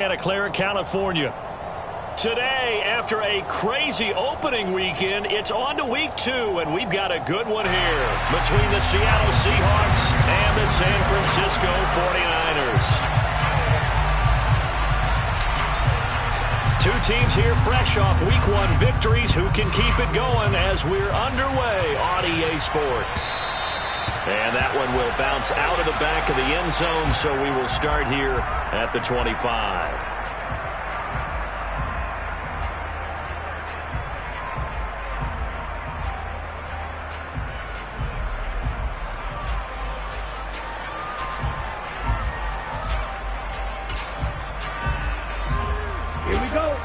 Santa Clara, California. Today, after a crazy opening weekend, it's on to week 2, and we've got a good one here between the Seattle Seahawks and the San Francisco 49ers. Two teams here fresh off week 1 victories. Who can keep it going as we're underway on EA Sports? And that one will bounce out of the back of the end zone, so we will start here at the 25.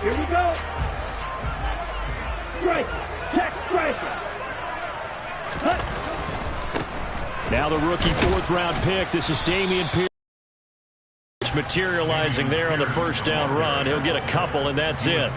Here we go. Strike. Check. Strike. Now the rookie 4th-round pick. This is Dameon Pierce materializing there on the first down run. He'll get a couple, and that's it.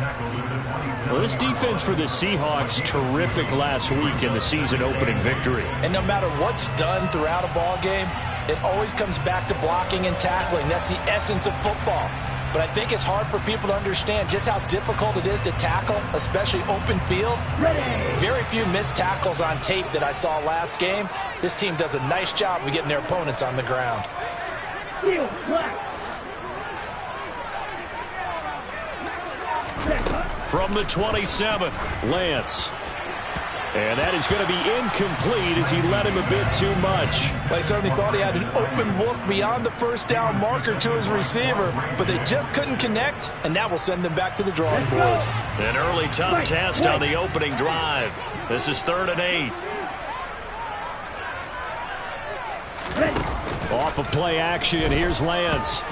Well, this defense for the Seahawks, terrific last week in the season-opening victory. And no matter what's done throughout a ball game, it always comes back to blocking and tackling. That's the essence of football. But I think it's hard for people to understand just how difficult it is to tackle, especially open field. Ready. Very few missed tackles on tape that I saw last game. This team does a nice job of getting their opponents on the ground. Heel, black. From the 27, Lance. And that is going to be incomplete as he let him a bit too much. They certainly thought he had an open look beyond the first down marker to his receiver, but they just couldn't connect, and that will send them back to the drawing board. An early tough test on the opening drive. This is 3rd and 8. Off of play action, here's Lance.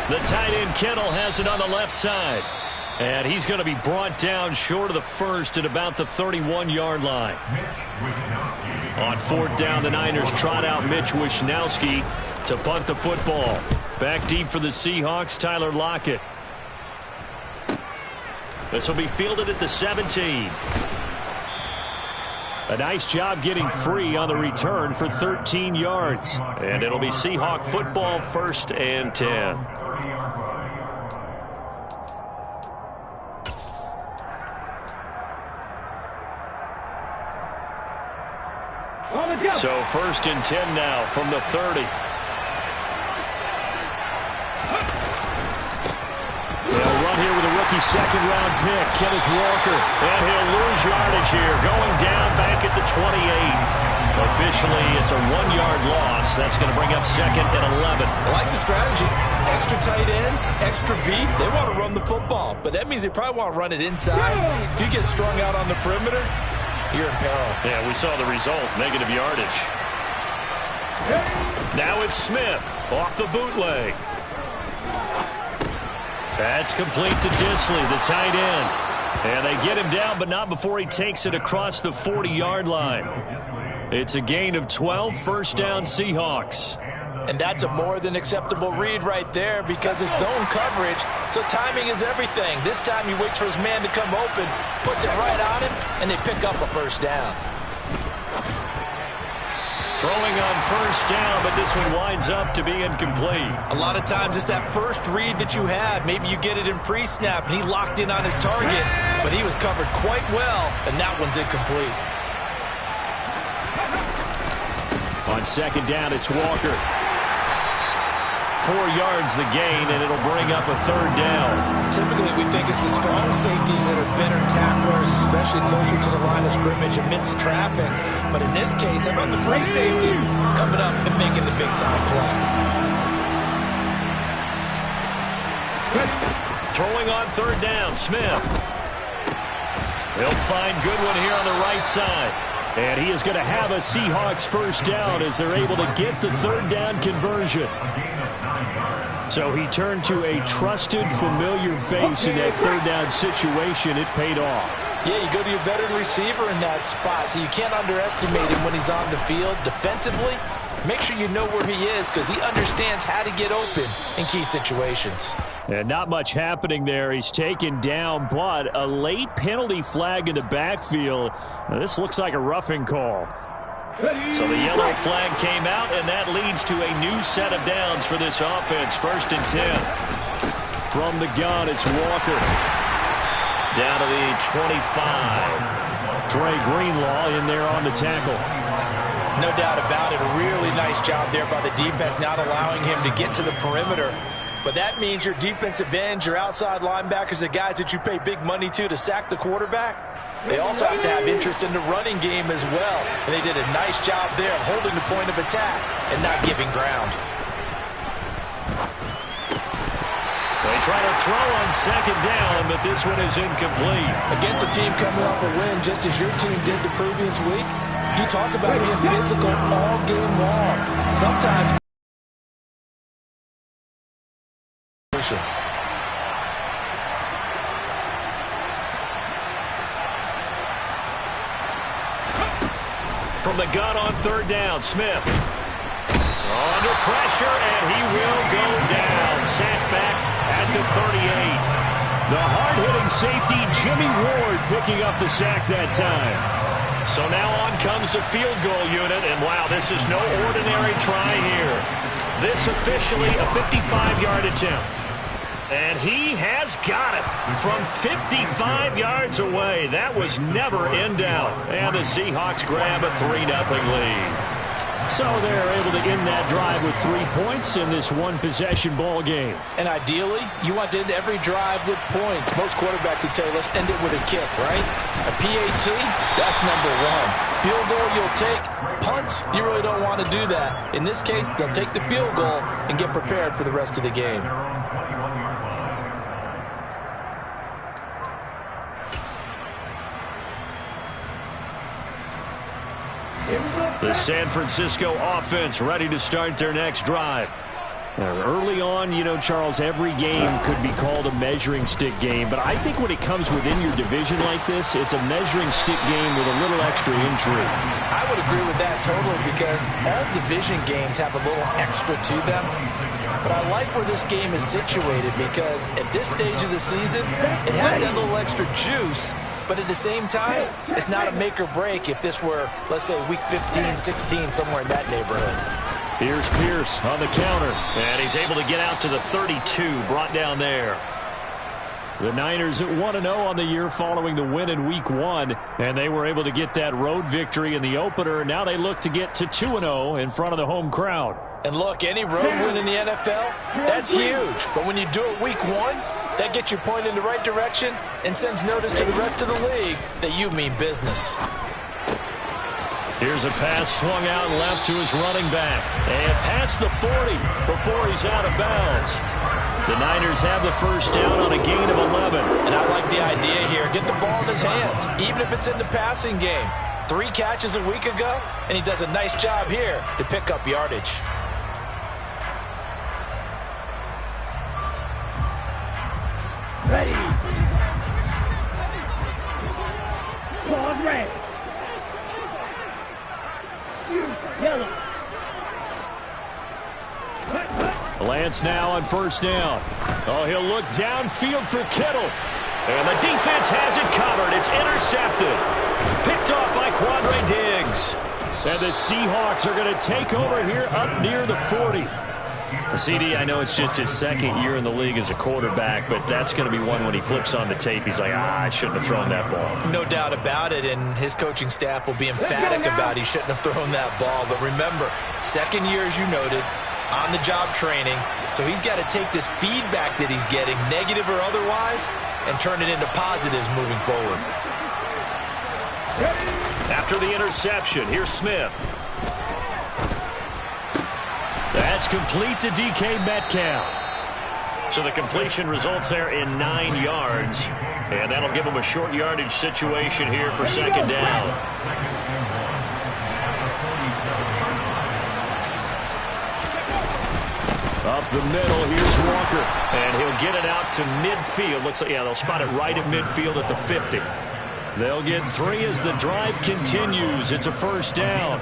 The tight end Kittle has it on the left side. And he's going to be brought down short of the first at about the 31-yard line. On 4th down, the Niners trot out Mitch Wishnowsky to punt the football. Back deep for the Seahawks, Tyler Lockett. This will be fielded at the 17. A nice job getting free on the return for 13 yards. And it'll be Seahawk football, 1st and 10. So 1st and 10 now from the 30. They'll run here with a rookie 2nd-round pick, Kenneth Walker. And he'll lose yardage here, going down back at the 28. Officially, it's a 1-yard loss. That's going to bring up 2nd and 11. I like the strategy. Extra tight ends, extra beef. They want to run the football, but that means they probably want to run it inside. If you get strung out on the perimeter, you're in peril. Yeah, we saw the result, negative yardage. Now it's Smith off the bootleg. That's complete to Disley, the tight end. And they get him down, but not before he takes it across the 40-yard line. It's a gain of 12, 1st down Seahawks. And that's a more than acceptable read right there because it's zone coverage, so timing is everything. This time he waits for his man to come open, puts it right on him, and they pick up a 1st down. Throwing on 1st down, but this one winds up to be incomplete. A lot of times it's that first read that you had. Maybe you get it in pre-snap, and he locked in on his target, but he was covered quite well, and that one's incomplete. On 2nd down, it's Walker. 4 yards the gain, and it'll bring up a 3rd down. Typically, we think it's the strong safeties that are better tacklers, especially closer to the line of scrimmage amidst traffic. But in this case, how about the free safety coming up and making the big-time play? Throwing on 3rd down, Smith. He'll find Goodwin here on the right side. And he is going to have a Seahawks 1st down as they're able to get the 3rd down conversion. So he turned to a trusted, familiar face in that 3rd down situation. It paid off. Yeah, you go to your veteran receiver in that spot, so you can't underestimate him when he's on the field defensively. Make sure you know where he is because he understands how to get open in key situations. And not much happening there. He's taken down, but a late penalty flag in the backfield. Now, this looks like a roughing call. So the yellow flag came out, and that leads to a new set of downs for this offense. 1st and 10. From the gun, it's Walker. Down to the 25. Dre Greenlaw in there on the tackle. No doubt about it. A really nice job there by the defense, not allowing him to get to the perimeter. But that means your defensive ends, your outside linebackers, the guys that you pay big money to sack the quarterback, they also have to have interest in the running game as well. And they did a nice job there of holding the point of attack and not giving ground. They try to throw on second down, but this one is incomplete. Against a team coming off a win, just as your team did the previous week, you talk about being physical all game long. Sometimes from the gun on third down, Smith. Under pressure, and he will go down. Sacked back at the 38. The hard-hitting safety, Jimmy Ward, picking up the sack that time. So now on comes the field goal unit, and wow, this is no ordinary try here. This officially a 55-yard attempt. And he has got it from 55 yards away. That was never in doubt. And the Seahawks grab a 3-0 lead. So they're able to end that drive with 3 points in this one-possession ball game. And ideally, you want to end every drive with points. Most quarterbacks would tell you, let's end it with a kick, right? A PAT, that's number one. Field goal you'll take. Punts, you really don't want to do that. In this case, they'll take the field goal and get prepared for the rest of the game. The San Francisco offense ready to start their next drive. Early on, you know, Charles, every game could be called a measuring stick game, but I think when it comes within your division like this, it's a measuring stick game with a little extra intrigue. I would agree with that totally, because all division games have a little extra to them. But I like where this game is situated, because at this stage of the season, it has that little extra juice. But at the same time, it's not a make or break if this were, let's say, week 15, 16, somewhere in that neighborhood. Here's Pierce on the counter, and he's able to get out to the 32, brought down there. The Niners at 1-0 on the year following the win in week 1, and they were able to get that road victory in the opener. Now they look to get to 2-0 in front of the home crowd. And look, any road win in the NFL, that's huge. But when you do it week 1, that gets you pointed in the right direction and sends notice to the rest of the league that you mean business. Here's a pass swung out left to his running back. And past the 40 before he's out of bounds. The Niners have the first down on a gain of 11. And I like the idea here. Get the ball in his hands, even if it's in the passing game. 3 catches a week ago, and he does a nice job here to pick up yardage. Ready. Ball red. Yellow. Lance now on first down. Oh, he'll look downfield for Kittle. And the defense has it covered. It's intercepted. Picked off by Quandre Diggs. And the Seahawks are going to take over here up near the 40. CD, I know it's just his second year in the league as a quarterback, but that's going to be one when he flips on the tape. He's like, I shouldn't have thrown that ball. No doubt about it, and his coaching staff will be emphatic about he shouldn't have thrown that ball. But remember, second year, as you noted, on-the-job training, so he's got to take this feedback that he's getting, negative or otherwise, and turn it into positives moving forward. After the interception, here's Smith. That's complete to DK Metcalf. So the completion results there in 9 yards. And that'll give him a short yardage situation here for second down. Up the middle, here's Walker. And he'll get it out to midfield. Looks like, yeah, they'll spot it right at midfield at the 50. They'll get 3 as the drive continues. It's a first down.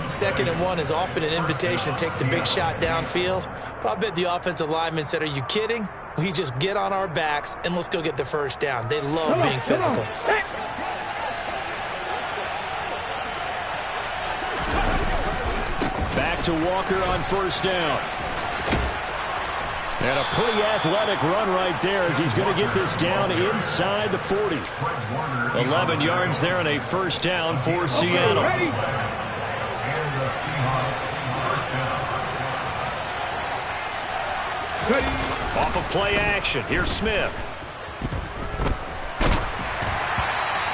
2nd and 1 is often an invitation to take the big shot downfield. But I bet the offensive lineman said, are you kidding? We just get on our backs and let's go get the first down. They love being physical. Back to Walker on first down. And a pretty athletic run right there as he's going to get this down inside the 40. 11 yards there and a first down for Seattle. Off of play action, here's Smith.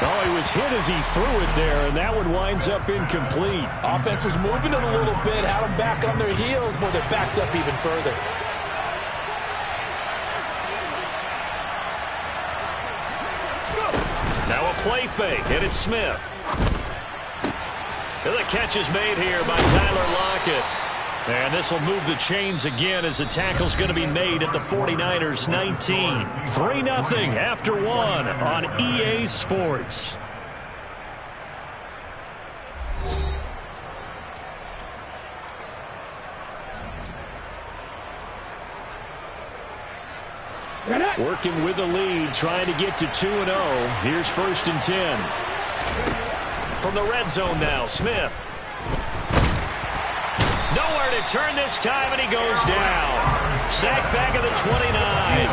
Oh, he was hit as he threw it there, and that one winds up incomplete. Offense was moving it a little bit, had them back on their heels, but they're backed up even further. Now a play fake, and it's Smith. And the catch is made here by Tyler Lockett. And this will move the chains again as the tackle's going to be made at the 49ers 19. 3-0 after one on EA Sports. Working with the lead, trying to get to 2-0. Here's 1st and 10. From the red zone now, Smith. Nowhere to turn this time, and he goes down. Sacked back at the 29.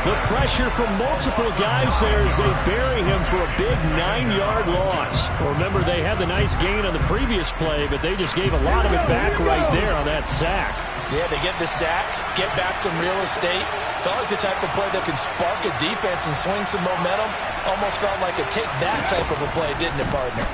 The pressure from multiple guys there as they bury him for a big 9-yard loss. Remember, they had the nice gain on the previous play, but they just gave a lot of it back right there on that sack. Yeah, they get the sack, get back some real estate. Felt like the type of play that can spark a defense and swing some momentum. Almost felt like a take that type of a play, didn't it, partner?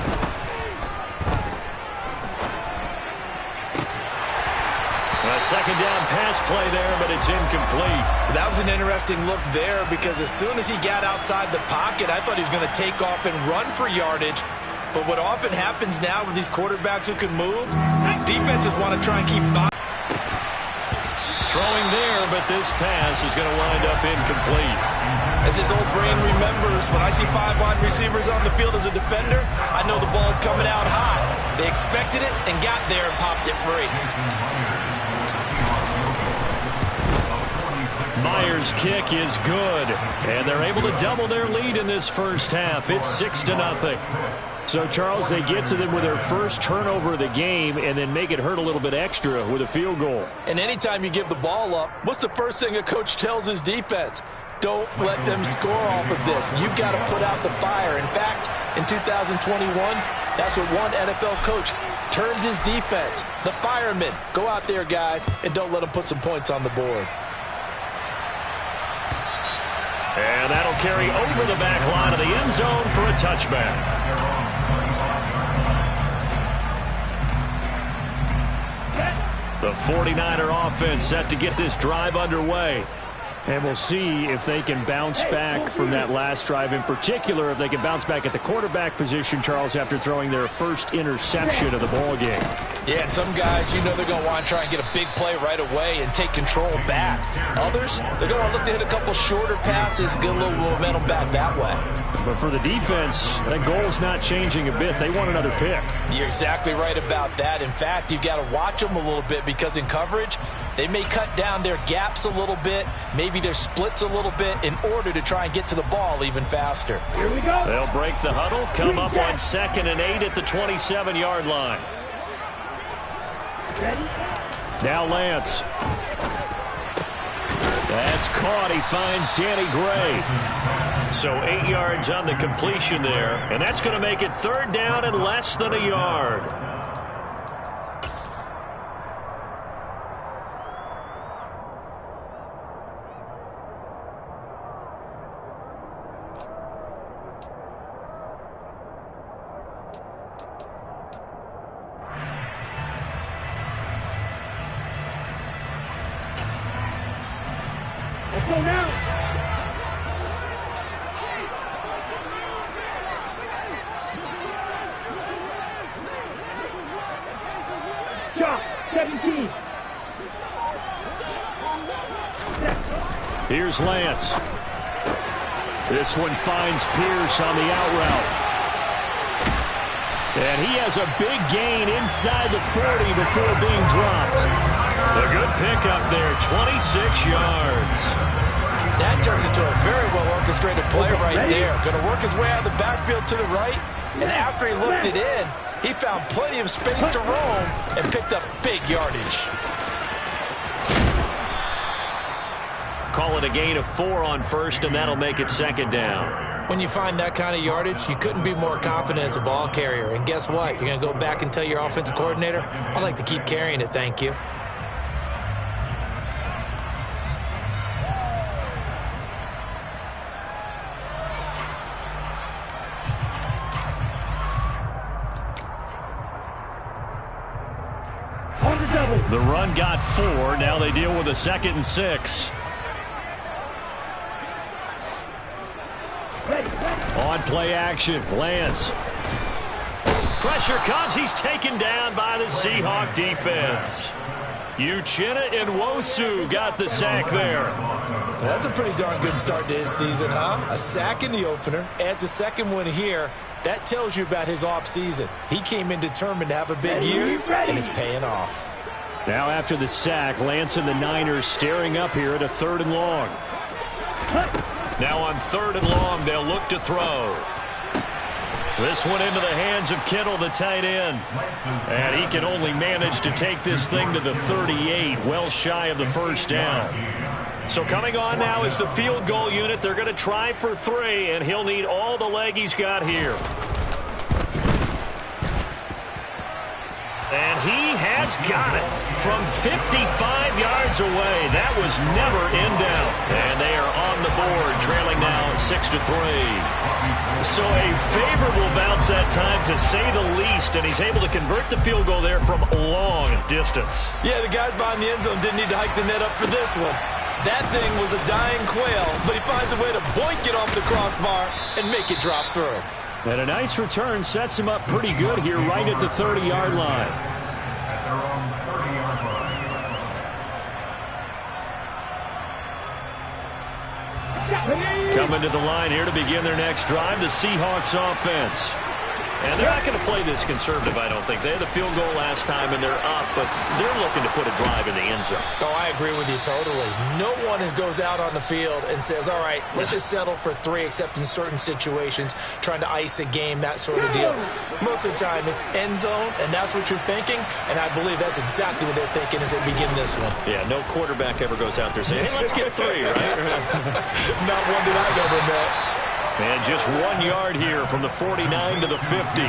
A second down pass play there, but it's incomplete. That was an interesting look there because as soon as he got outside the pocket, I thought he was going to take off and run for yardage. But what often happens now with these quarterbacks who can move, defenses want to try and keep throwing there, but this pass is going to wind up incomplete. As his old brain remembers, when I see 5 wide receivers on the field as a defender, I know the ball's coming out high. They expected it and got there and popped it free. Myers' kick is good, and they're able to double their lead in this first half. It's 6-0. So, Charles, they get to them with their first turnover of the game and then make it hurt a little bit extra with a field goal. And anytime you give the ball up, what's the first thing a coach tells his defense? Don't let them score off of this. You've got to put out the fire. In fact, in 2021, that's what one NFL coach termed his defense. The firemen. Go out there, guys, and don't let them put some points on the board. And that'll carry over the back line of the end zone for a touchback. The 49er offense set to get this drive underway. And we'll see if they can bounce back from that last drive. In particular, if they can bounce back at the quarterback position, Charles, after throwing their first interception of the ball game. Yeah, and some guys, you know they're going to want to try and get a big play right away and take control back. Others, they're going to look to hit a couple shorter passes, get a little momentum back that way. But for the defense, that goal's not changing a bit. They want another pick. You're exactly right about that. In fact, you've got to watch them a little bit because in coverage, they may cut down their gaps a little bit, maybe their splits a little bit in order to try and get to the ball even faster. Here we go. They'll break the huddle, come up on 2nd and 8 at the 27-yard line. Ready? Now Lance. That's caught. He finds Danny Gray. So 8 yards on the completion there, and that's going to make it 3rd down and less than a yard. Let's go now. Shot, 17. Here's Lance. This one finds Pierce on the out route. And he has a big gain inside the 40 before being dropped. A good pickup there, 26 yards. That turned into a very well-orchestrated play right there. Going to work his way out of the backfield to the right, and after he looked it in, he found plenty of space to roam and picked up big yardage. call it a gain of 4 on first, and that'll make it second down. When you find that kind of yardage, you couldn't be more confident as a ball carrier. And guess what? You're going to go back and tell your offensive coordinator, I'd like to keep carrying it, thank you. The run got 4. Now they deal with a 2nd and 6. On play action, Lance. Pressure comes. He's taken down by the Seahawk defense. Uchenna Nwosu got the sack there. That's a pretty darn good start to his season, huh? A sack in the opener, adds a second one here. That tells you about his offseason. He came in determined to have a big year, and it's paying off. Now after the sack, Lance and the Niners staring up here at a 3rd and long. Now on 3rd and long, they'll look to throw. This one into the hands of Kittle, the tight end. And he can only manage to take this thing to the 38, well shy of the first down. So coming on now is the field goal unit. They're going to try for 3, and he'll need all the leg he's got here. And he has got it from 55 yards away. That was never in doubt. And they are on the board, trailing now 6-3. So a favorable bounce that time, to say the least. And he's able to convert the field goal there from long distance. Yeah, the guys behind the end zone didn't need to hike the net up for this one. That thing was a dying quail, but he finds a way to boink it off the crossbar and make it drop through. And a nice return sets him up pretty good here right at the 30-yard line. Coming to the line here to begin their next drive, the Seahawks offense. And they're not going to play this conservative, I don't think. They had the field goal last time, and they're up, but they're looking to put a drive in the end zone. Oh, I agree with you totally. No one goes out on the field and says, all right, let's just settle for 3, except in certain situations, trying to ice a game, that sort of deal. Most of the time, it's end zone, and that's what you're thinking, and I believe that's exactly what they're thinking as they begin this one. Yeah, no quarterback ever goes out there saying, hey, let's get 3, right? Not one that I've ever met. And just 1 yard here from the 49 to the 50.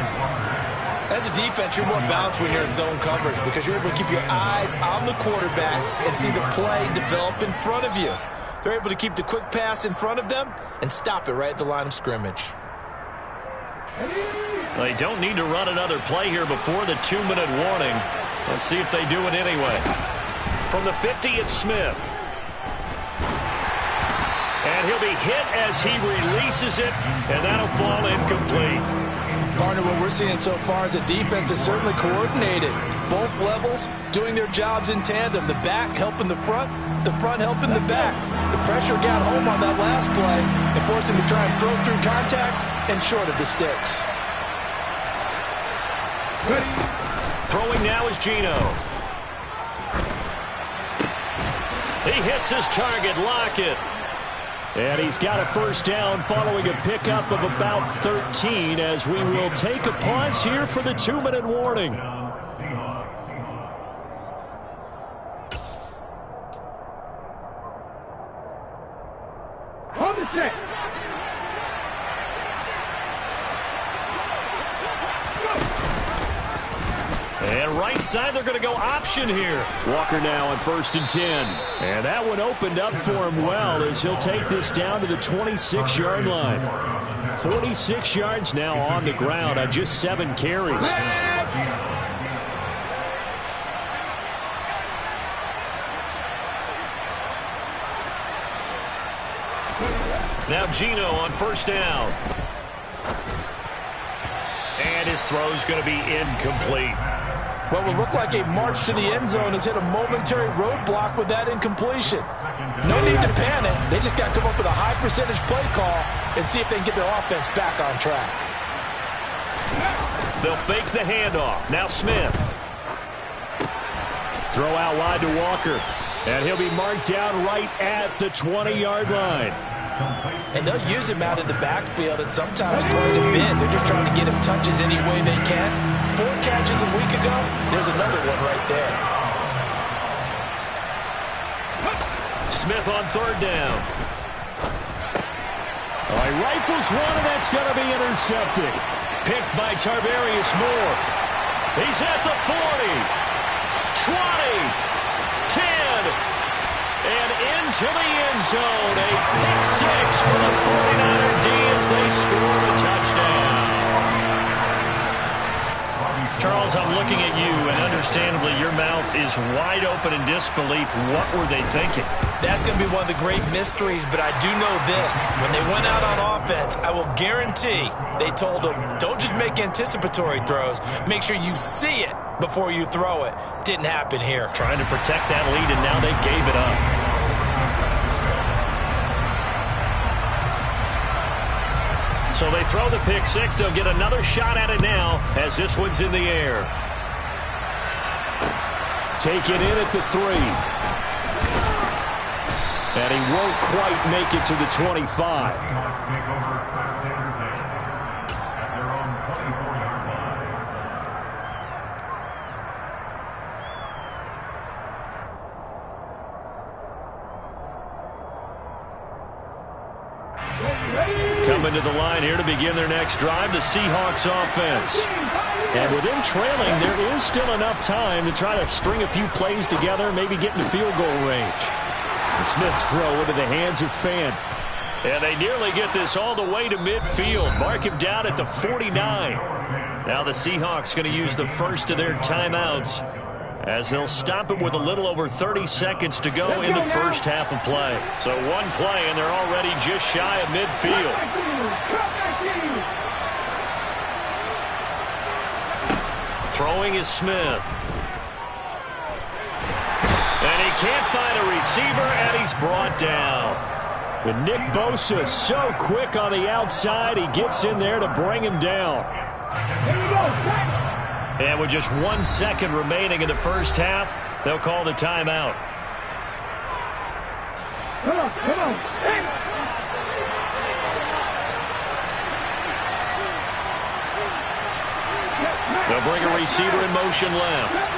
As a defense, you're more balanced when you're in zone coverage because you're able to keep your eyes on the quarterback and see the play develop in front of you. They're able to keep the quick pass in front of them and stop it right at the line of scrimmage. They don't need to run another play here before the 2-minute warning. Let's see if they do it anyway. From the 50, it's Smith. And he'll be hit as he releases it, and that'll fall incomplete. Partner, what we're seeing so far is a defense that's certainly coordinated. Both levels doing their jobs in tandem. The back helping the front helping the back. The pressure got home on that last play and forced him to try and throw through contact and short of the sticks. Throwing now is Geno. He hits his target, Lockett. And he's got a first down following a pickup of about 13 as we will take a pause here for the 2-minute warning. On the set. And right side, they're going to go option here. Walker now on 1st and 10. And that one opened up for him well as he'll take this down to the 26-yard line. 46 yards now on the ground on just 7 carries. Now Geno on 1st down. And his throw's going to be incomplete. What will look like a march to the end zone has hit a momentary roadblock with that incompletion. No need to panic. They just got to come up with a high percentage play call and see if they can get their offense back on track. They'll fake the handoff. Now Smith. Throw out wide to Walker. And he'll be marked down right at the 20-yard line. And they'll use him out in the backfield and sometimes quite a bit. They're just trying to get him touches any way they can. 4 catches a week ago. There's another one right there. Smith on third down. He rifles one, and that's going to be intercepted. Picked by Tarvarius Moore. He's at the 40, 20, 10, and into the end zone. A pick six for the 49er D as they score a touchdown. Charles, I'm looking at you, and understandably your mouth is wide open in disbelief. What were they thinking? That's going to be one of the great mysteries, but I do know this. When they went out on offense, I will guarantee they told them, don't just make anticipatory throws. Make sure you see it before you throw it. Didn't happen here. Trying to protect that lead, and now they gave it up. So they throw the pick six. They'll get another shot at it now as this one's in the air. Taken in at the 3. And he won't quite make it to the 25. Coming to the line here to begin their next drive, the Seahawks offense. And with them trailing, there is still enough time to try to string a few plays together, maybe get into field goal range. The Smith's throw into the hands of Fant. And they nearly get this all the way to midfield. Mark him down at the 49. Now the Seahawks going to use the first of their timeouts as they'll stop him with a little over 30 seconds to go in the first half of play. So one play, and they're already just shy of midfield. Throwing is Smith. And he can't find a receiver, and he's brought down. But Nick Bosa so quick on the outside, he gets in there to bring him down. And with just 1 second remaining in the first half, they'll call the timeout. Come on, come on. They'll bring a receiver in motion left.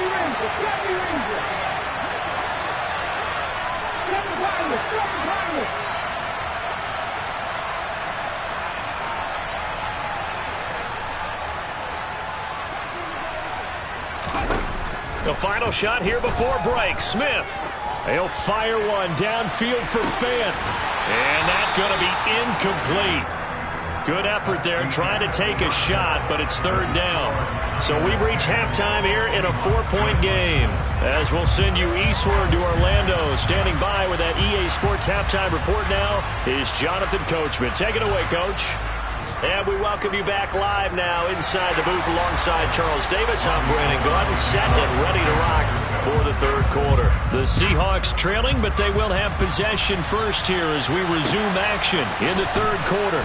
The final shot here before break. Smith. He'll fire one downfield for Fant. And that's going to be incomplete. Good effort there trying to take a shot, but it's third down. So we've reached halftime here in a 4-point game. As we'll send you eastward to Orlando. Standing by with that EA Sports halftime report now is Jonathan Coachman. Take it away, Coach. And we welcome you back live now inside the booth alongside Charles Davis. I'm Brandon Gaudin, set and ready to rock for the third quarter. The Seahawks trailing, but they will have possession first here as we resume action in the third quarter.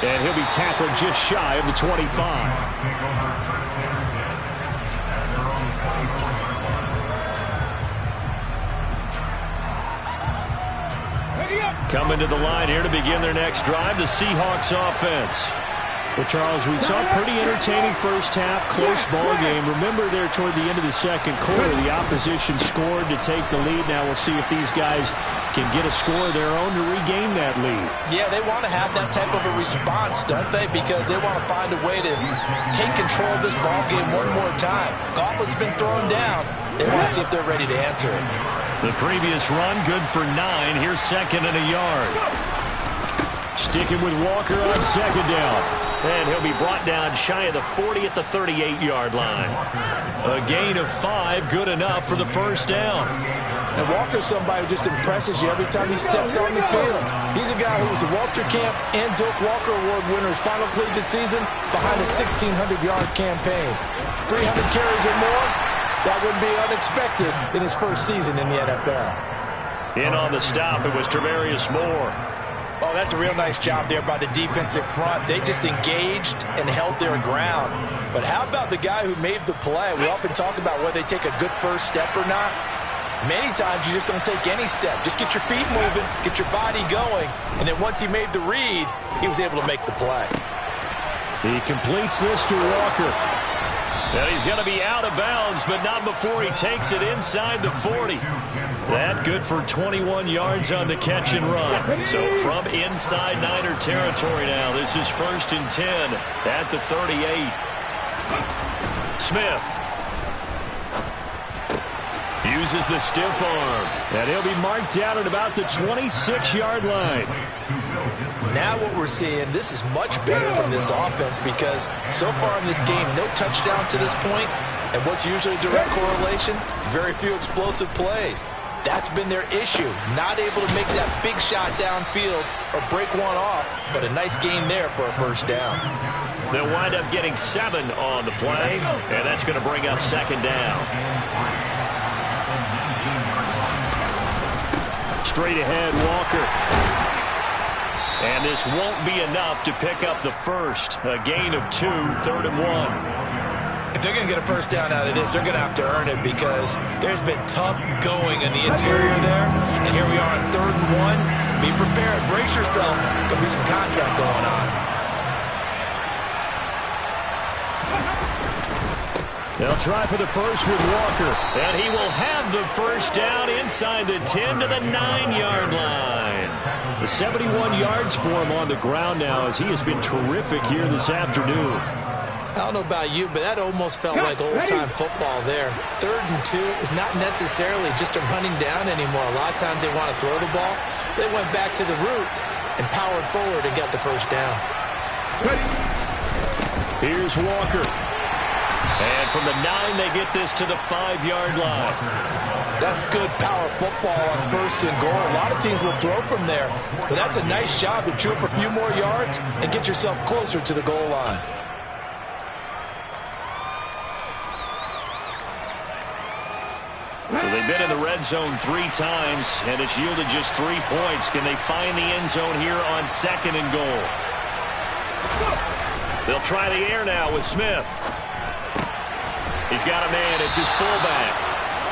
And he'll be tackled just shy of the 25. Coming to the line here to begin their next drive, the Seahawks offense. Well, Charles, we saw a pretty entertaining first half, close ball game. Remember there toward the end of the second quarter, the opposition scored to take the lead. Now we'll see if these guys can get a score of their own to regain that lead. Yeah, they want to have that type of a response, don't they? Because they want to find a way to take control of this ball game one more time. Gauntlet's been thrown down. They want to see if they're ready to answer it. The previous run, good for 9. Here's second and a yard. Sticking with Walker on second down. And he'll be brought down shy of the 40 at the 38-yard line. A gain of 5, good enough for the first down. And Walker's somebody who just impresses you every time he steps on the field. He's a guy who was the Walter Camp and Doak Walker Award winner's final collegiate season behind a 1,600-yard campaign. 300 carries or more, that would be unexpected in his first season in the NFL. In on the stop, it was Tarvarius Moore. Oh, that's a real nice job there by the defensive front. They just engaged and held their ground. But how about the guy who made the play? We often talk about whether they take a good first step or not. Many times you just don't take any step. Just get your feet moving, get your body going, and then once he made the read, he was able to make the play. He completes this to Walker. And he's going to be out of bounds, but not before he takes it inside the 40. That good for 21 yards on the catch and run. So from inside Niner territory now, this is 1st and 10 at the 38. Smith uses the stiff arm, and he'll be marked down at about the 26-yard line. Now what we're seeing, this is much better from this offense because so far in this game, no touchdown to this point, and what's usually a direct correlation? Very few explosive plays. That's been their issue, not able to make that big shot downfield or break one off, but a nice gain there for a first down. They'll wind up getting 7 on the play, and that's going to bring up 2nd down. Straight ahead, Walker. And this won't be enough to pick up the first. A gain of 2, 3rd and 1. If they're going to get a first down out of this, they're going to have to earn it because there's been tough going in the interior there. And here we are on 3rd and 1. Be prepared. Brace yourself. There'll be some contact going on. They'll try for the first with Walker. And he will have the first down inside the 10 to the 9-yard line. The 71 yards for him on the ground now as he has been terrific here this afternoon. I don't know about you, but that almost felt like old-time football there. 3rd and 2 is not necessarily just a running down anymore. A lot of times they want to throw the ball. They went back to the roots and powered forward and got the first down. Here's Walker. And from the 9, they get this to the 5-yard line. That's good power football on 1st and goal. A lot of teams will throw from there. But that's a nice job to chew up a few more yards and get yourself closer to the goal line. So they've been in the red zone 3 times, and it's yielded just 3 points. Can they find the end zone here on 2nd and goal? They'll try the air now with Smith. He's got a man. It's his fullback.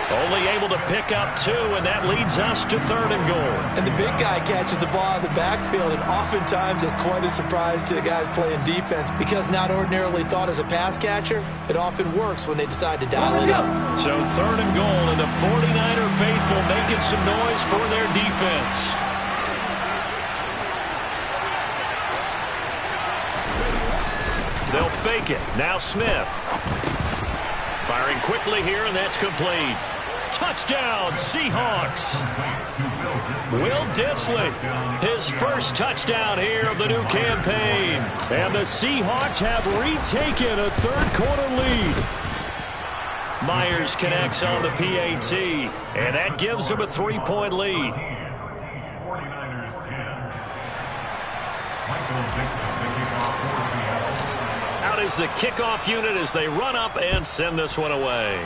Only able to pick up 2, and that leads us to 3rd and goal. And the big guy catches the ball out of the backfield, and oftentimes it's quite a surprise to the guys playing defense because not ordinarily thought as a pass catcher, it often works when they decide to dial it up. So 3rd and goal, and the 49er faithful making some noise for their defense. They'll fake it. Now Smith. Firing quickly here, and that's complete. Touchdown, Seahawks. Will Dissly, his first touchdown here of the new campaign. And the Seahawks have retaken a 3rd-quarter lead. Myers connects on the PAT, and that gives them a 3-point lead. 49ers 10. Michael Dixon, Out is the kickoff unit as they run up and send this one away.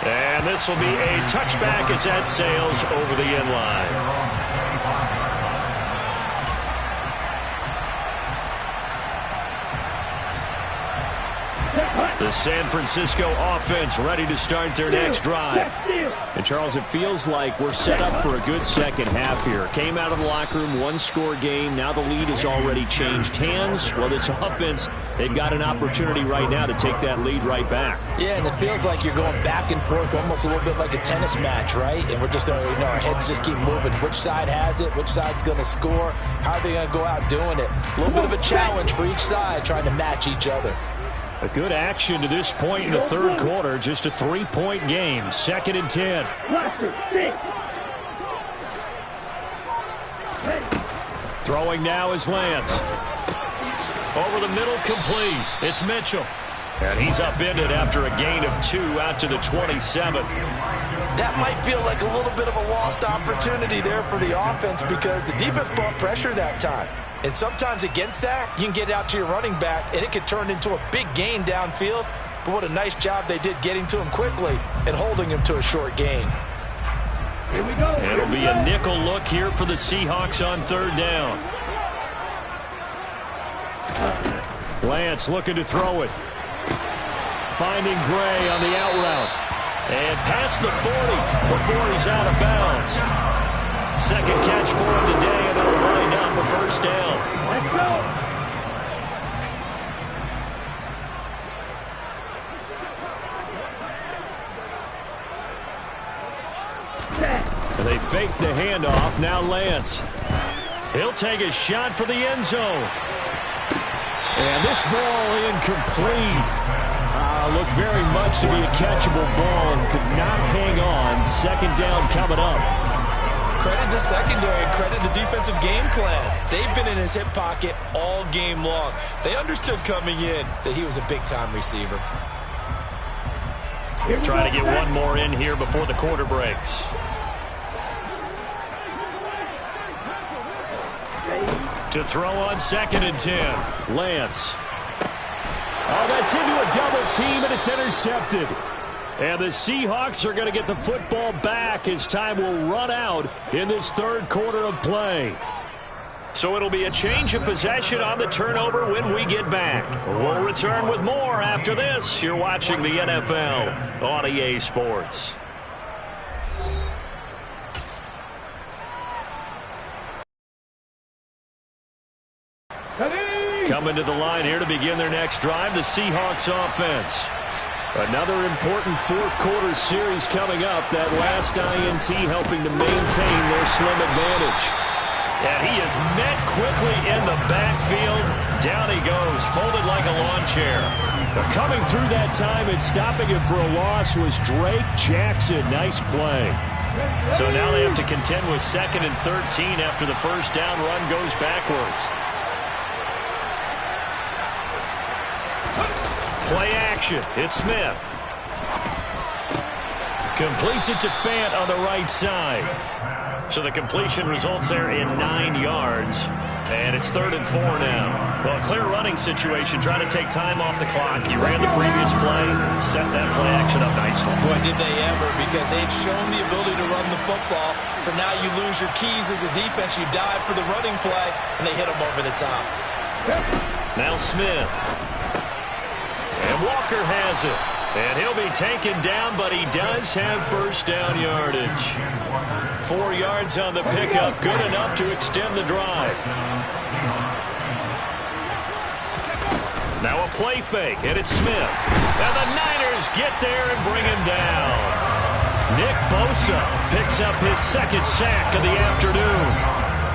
And this will be a touchback as that sails over the end line. The San Francisco offense ready to start their next drive. And, Charles, it feels like we're set up for a good second half here. Came out of the locker room, 1-score game. Now the lead has already changed hands. Well, this offense, they've got an opportunity right now to take that lead right back. Yeah, and it feels like you're going back and forth almost a little bit like a tennis match, right? And we're just, our heads just keep moving. Which side has it? Which side's going to score? How are they going to go out doing it? A little bit of a challenge for each side trying to match each other. A good action to this point in the 3rd quarter. Just a 3-point game. 2nd and 10. Throwing now is Lance. Over the middle, complete. It's Mitchell. And he's upended after a gain of 2 out to the 27. That might feel like a little bit of a lost opportunity there for the offense because the defense brought pressure that time. And sometimes against that, you can get out to your running back, and it could turn into a big gain downfield. But what a nice job they did getting to him quickly and holding him to a short gain. Here we go. It'll be a nickel look here for the Seahawks on 3rd down. Lance looking to throw it. Finding Gray on the out route. And past the 40 before he's out of bounds. Second catch for him today, and it'll wind up a first down. Let's go. They fake the handoff. Now Lance. He'll take a shot for the end zone. And this ball incomplete. Looked very much to be a catchable ball and could not hang on. Second down coming up. Credit the secondary and credit the defensive game plan. They've been in his hip pocket all game long. They understood coming in that he was a big-time receiver. Trying to get one more in here before the quarter breaks. To throw on 2nd and 10. Lance. Oh, that's into a double team, and it's intercepted. And the Seahawks are going to get the football back as time will run out in this third quarter of play. So it'll be a change of possession on the turnover when we get back. We'll return with more after this. You're watching the NFL on EA Sports. Coming to the line here to begin their next drive, the Seahawks offense. Another important fourth quarter series coming up. That last INT helping to maintain their slim advantage. And he is met quickly in the backfield. Down he goes, folded like a lawn chair. But coming through that time and stopping him for a loss was Drake Jackson. Nice play. So now they have to contend with 2nd and 13 after the first down run goes backwards. Play action. It's Smith. Completes it to Fant on the right side. So the completion results there in 9 yards. And it's 3rd and 4 now. Well, clear running situation. Trying to take time off the clock. He ran the previous play. Set that play action up nicely. Boy, did they ever, because they'd shown the ability to run the football. So now you lose your keys as a defense. You dive for the running play, and they hit him over the top. Now Smith. And Walker has it. And he'll be taken down, but he does have first down yardage. 4 yards on the pickup. Good enough to extend the drive. Now a play fake, and it's Smith. And the Niners get there and bring him down. Nick Bosa picks up his 2nd sack of the afternoon.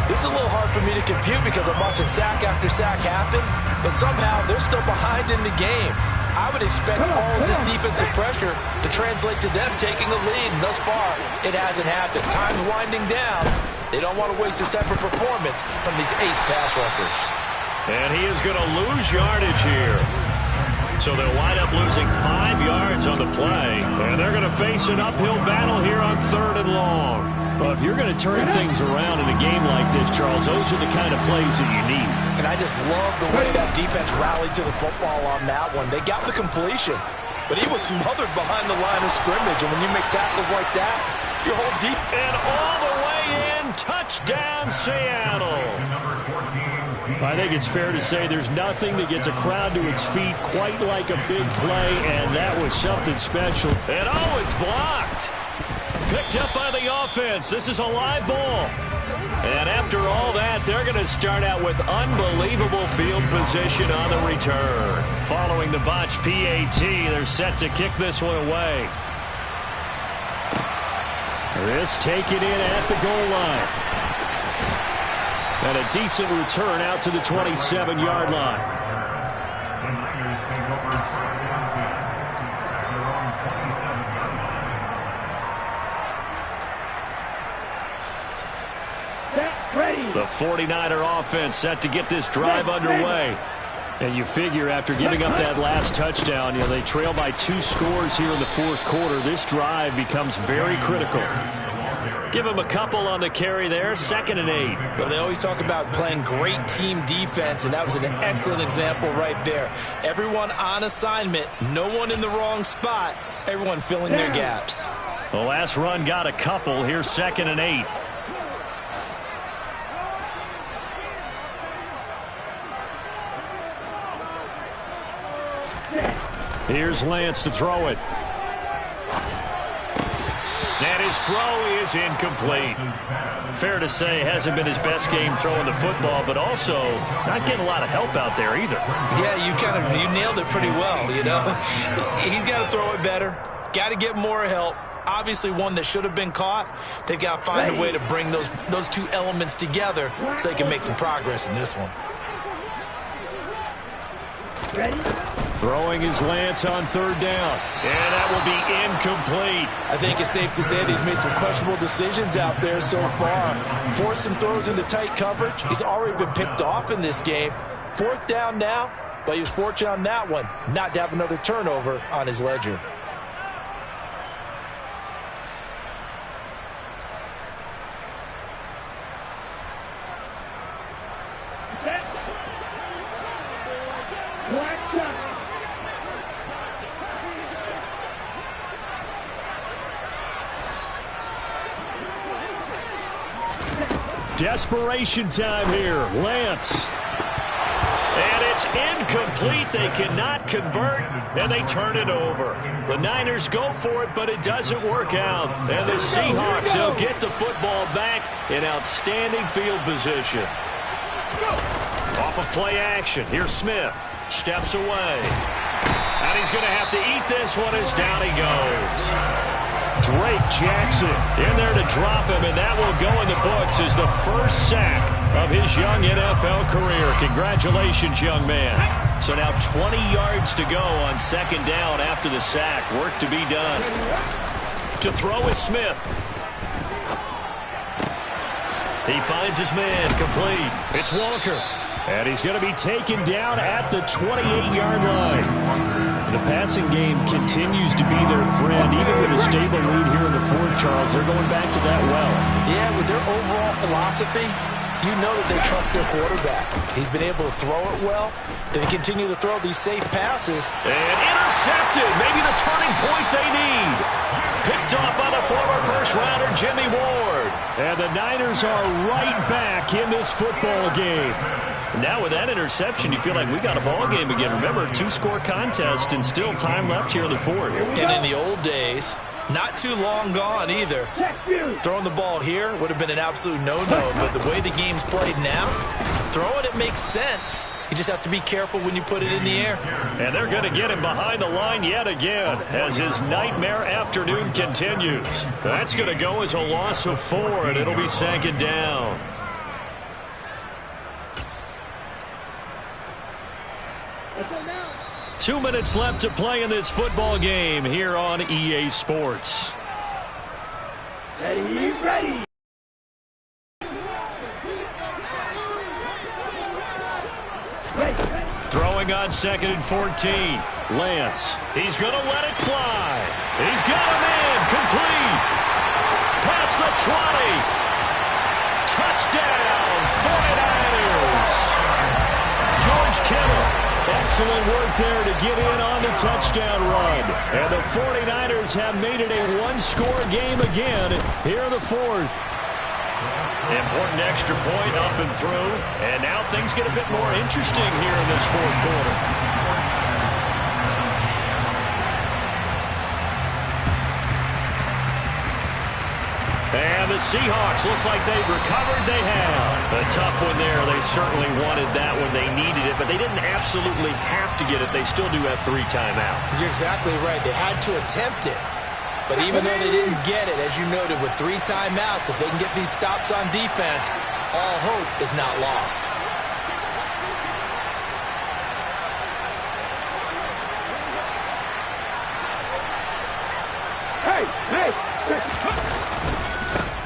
This is a little hard for me to compute because I'm watching sack after sack happen, but somehow they're still behind in the game. I would expect all of this defensive pressure to translate to them taking the lead, and thus far, it hasn't happened. Time's winding down. They don't want to waste this type of performance from these ace pass rushers. And he is going to lose yardage here. So they'll wind up losing 5 yards on the play, and they're going to face an uphill battle here on 3rd and long. Well, if you're going to turn things around in a game like this, Charles, those are the kind of plays that you need. And I just love the way that defense rallied to the football on that one. They got the completion, but he was smothered behind the line of scrimmage. And when you make tackles like that, you hold deep. And all the way in, touchdown Seattle. I think it's fair to say there's nothing that gets a crowd to its feet quite like a big play, and that was something special. And oh, it's blocked. Picked up by the offense. This is a live ball. And after all that, they're going to start out with unbelievable field position on the return. Following the botched PAT, they're set to kick this one away. This taken in at the goal line. And a decent return out to the 27-yard line. The 49er offense set to get this drive underway. And you figure after giving up that last touchdown, they trail by 2 scores here in the fourth quarter. This drive becomes very critical. Give him a couple on the carry there, 2nd and 8. Well, they always talk about playing great team defense, and that was an excellent example right there. Everyone on assignment, no one in the wrong spot, everyone filling their gaps. The last run got a couple. Here's 2nd and 8. Here's Lance to throw it. And his throw is incomplete. Fair to say, hasn't been his best game throwing the football, but also not getting a lot of help out there either. Yeah, you nailed it pretty well, He's got to throw it better, got to get more help, Obviously one that should have been caught. They've got to find a way to bring those two elements together so they can make some progress in this one. Ready? Throwing is Lance on third down. And that will be incomplete. I think it's safe to say that he's made some questionable decisions out there so far. Forced some throws into tight coverage. He's already been picked off in this game. Fourth down now, but he was fortunate on that one not to have another turnover on his ledger. Desperation time here. Lance. And it's incomplete. They cannot convert, and they turn it over. The Niners go for it, but it doesn't work out. And the Seahawks will get the football back in outstanding field position. Off of play action. Here's Smith. Steps away. And he's going to have to eat this one as down he goes. Drake Jackson in there to drop him, and that will go in the books as the first sack of his young NFL career. Congratulations, young man. So now 20 yards to go on second down after the sack. Work to be done. To throw is Smith. He finds his man, complete. It's Walker. And he's going to be taken down at the 28-yard line. The passing game continues to be their friend. Even with a stable lead here in the fourth, Charles, they're going back to that well. Yeah, with their overall philosophy, you know that they trust their quarterback. He's been able to throw it well. They continue to throw these safe passes. And intercepted. Maybe the turning point they need. Picked off by the former first-rounder, Jimmy Ward. And the Niners are right back in this football game. Now with that interception, you feel like we got a ball game again. Remember, 2-score contest and still time left here in the fourth. And in the old days, not too long gone either. Throwing the ball here would have been an absolute no-no, but the way the game's played now, throwing it makes sense. You just have to be careful when you put it in the air. And they're going to get him behind the line yet again as his nightmare afternoon continues. That's going to go as a loss of 4, and it'll be second down. Two minutes left to play in this football game here on EA Sports. Ready. Throwing on second and 14. Lance. He's going to let it fly. He's got him in. Complete. Past the 20. Touchdown, 49ers. George Kittle. Excellent work there to get in on the touchdown run. And the 49ers have made it a one-score game again here in the fourth. Important extra point up and through. And now things get a bit more interesting here in this fourth quarter. And the Seahawks, looks like they've recovered. They have. A tough one there. They certainly wanted that when they needed it, but they didn't absolutely have to get it. They still do have 3 timeouts. You're exactly right. They had to attempt it. But even though they didn't get it, as you noted, with 3 timeouts, if they can get these stops on defense, all hope is not lost.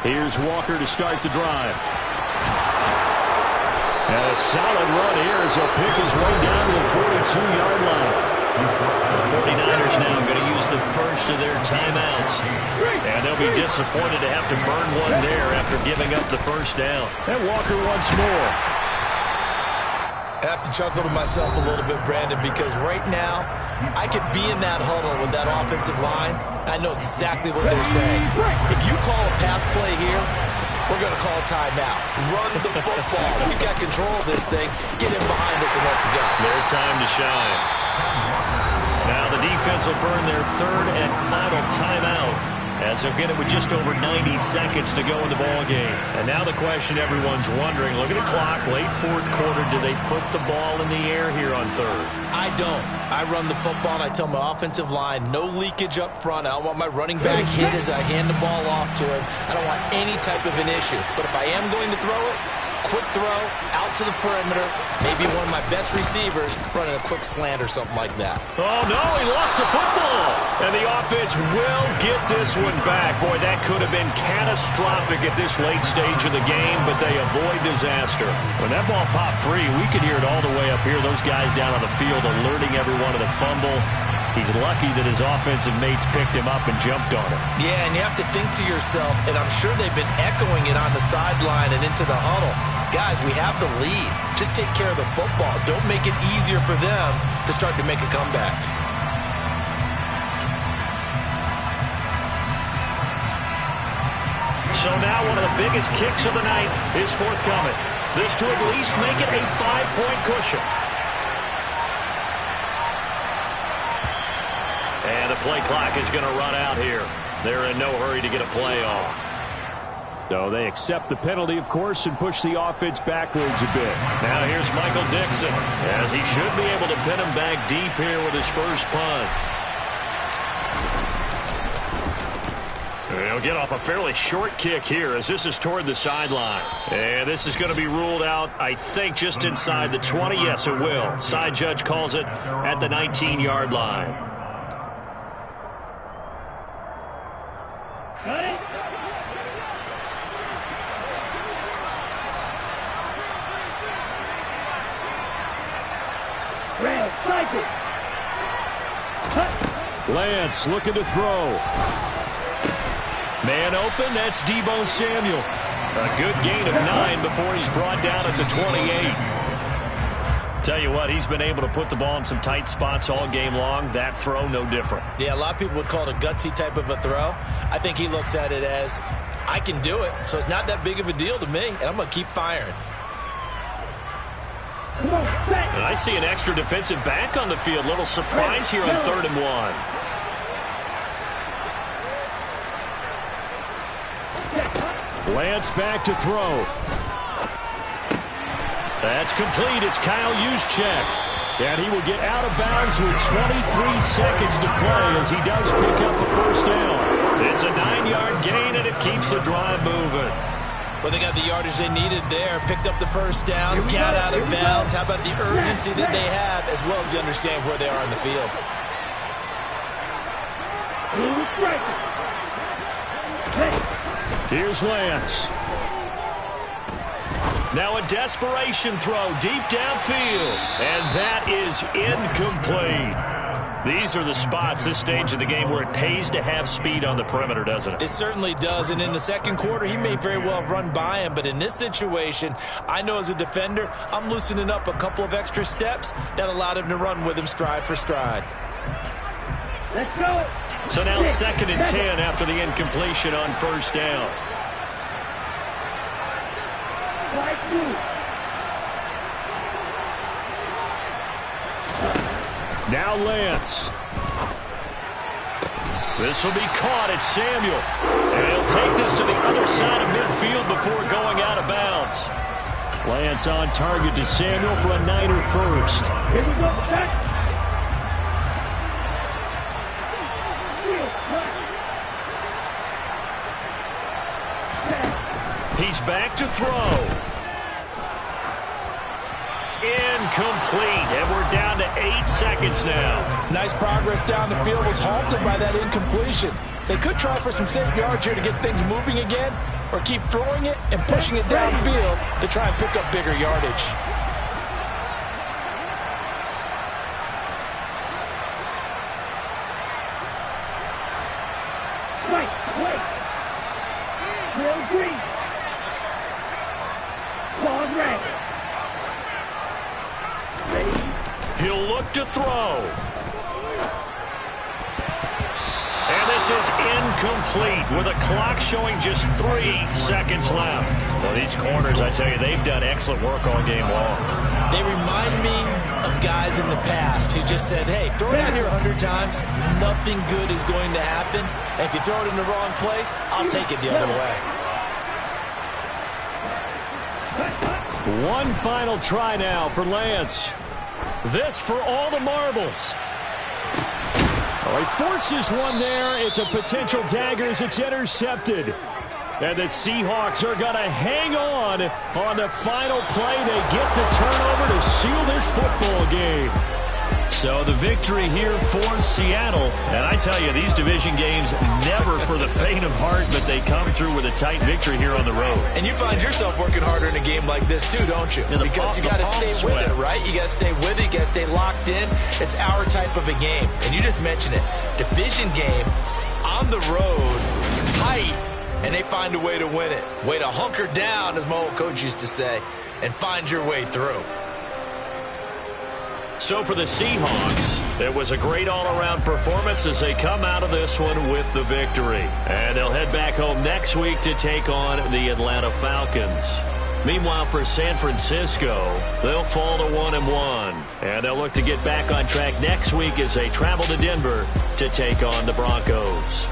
Here's Walker to start the drive. And a solid run here as he'll pick his way down to the 42-yard line. The 49ers now going to use the first of their timeouts. And they'll be disappointed to have to burn one there after giving up the first down. And Walker once more. I have to chuckle to myself a little bit, Brandon, because right now I could be in that huddle with that offensive line. I know exactly what they're saying. If you call a pass play here, we're going to call a timeout. Run the football. We've got control of this thing. Get in behind us and let's go. Their time to shine. Now the defense will burn their third and final timeout as they'll get it with just over 90 seconds to go in the ball game. And now the question everyone's wondering, look at the clock, late fourth quarter, do they put the ball in the air here on third? I don't. I run the football, and I tell my offensive line, no leakage up front. I don't want my running back hit as I hand the ball off to him. I don't want any type of an issue. But if I am going to throw it, quick throw, out to the perimeter, maybe one of my best receivers running a quick slant or something like that. Oh, no, he lost the football. And the offense will get this one back. Boy, that could have been catastrophic at this late stage of the game, but they avoid disaster. When that ball popped free, we could hear it all the way up here. Those guys down on the field alerting everyone to the fumble. He's lucky that his offensive mates picked him up and jumped on him. Yeah, and you have to think to yourself, and I'm sure they've been echoing it on the sideline and into the huddle. Guys, we have the lead. Just take care of the football. Don't make it easier for them to start to make a comeback. So now one of the biggest kicks of the night is forthcoming. This to at least make it a 5-point cushion. And the play clock is going to run out here. They're in no hurry to get a play off. So they accept the penalty, of course, and push the offense backwards a bit. Now here's Michael Dixon, as he should be able to pin him back deep here with his first punt. He'll get off a fairly short kick here as this is toward the sideline. And this is going to be ruled out, I think, just inside the 20. Yes, it will. Side judge calls it at the 19-yard line. Lance looking to throw. Man open, that's Deebo Samuel. A good gain of 9 before he's brought down at the 28. Tell you what, he's been able to put the ball in some tight spots all game long. That throw, no different. Yeah, a lot of people would call it a gutsy type of a throw. I think he looks at it as, I can do it, so it's not that big of a deal to me, and I'm going to keep firing. And I see an extra defensive back on the field. Little surprise here on 3rd and 1. Lance back to throw. That's complete. It's Kyle Juszczyk. And he will get out of bounds with 23 seconds to play as he does pick up a first down. It's a 9-yard gain, and it keeps the drive moving. Well, they got the yardage they needed there. Picked up the first down, got out of bounds. How about the urgency that they have, as well as they understand where they are in the field? Here's Lance. Now a desperation throw deep downfield. And that is incomplete. These are the spots, this stage of the game, where it pays to have speed on the perimeter, doesn't it? It certainly does. And in the second quarter, he may very well have run by him. But in this situation, I know as a defender, I'm loosening up a couple of extra steps that allowed him to run with him stride for stride. Let's go. So now 2nd and 10 after the incompletion on first down. Now Lance. This will be caught at Samuel. And he'll take this to the other side of midfield before going out of bounds. Lance on target to Samuel for a Niner first. Here we go. Back. He's back to throw. Incomplete, and we're down to 8 seconds now. Nice progress down the field was halted by that incompletion. They could try for some safe yards here to get things moving again, or keep throwing it and pushing it downfield to try and pick up bigger yardage. Right, wait. Real green. Claws red. He'll look to throw. And this This is incomplete with a clock showing just 3 seconds left. Well, these corners, I tell you, they've done excellent work all game long. They remind me of guys in the past who just said, hey, throw it out here 100 times, nothing good is going to happen. And if you throw it in the wrong place, I'll take it the other way. One final try now for Lance. This for all the marbles. Oh, he forces one there. It's a potential dagger as it's intercepted. And the Seahawks are going to hang on the final play. They get the turnover to seal this football game. So the victory here for Seattle. And I tell you, these division games never for the faint of heart, but they come through with a tight victory here on the road. And you find yourself working harder in a game like this too, don't you? Yeah, because you got to stay with it, right? You got to stay with it. You got to stay locked in. It's our type of a game. And you just mentioned it. Division game on the road, tight, and they find a way to win it. Way to hunker down, as my old coach used to say, and find your way through. So for the Seahawks, it was a great all-around performance as they come out of this one with the victory. And they'll head back home next week to take on the Atlanta Falcons. Meanwhile, for San Francisco, they'll fall to 1-1. And they'll look to get back on track next week as they travel to Denver to take on the Broncos.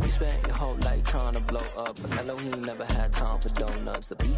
Spent your whole life trying to blow up, but I know he never had time for donuts. The beat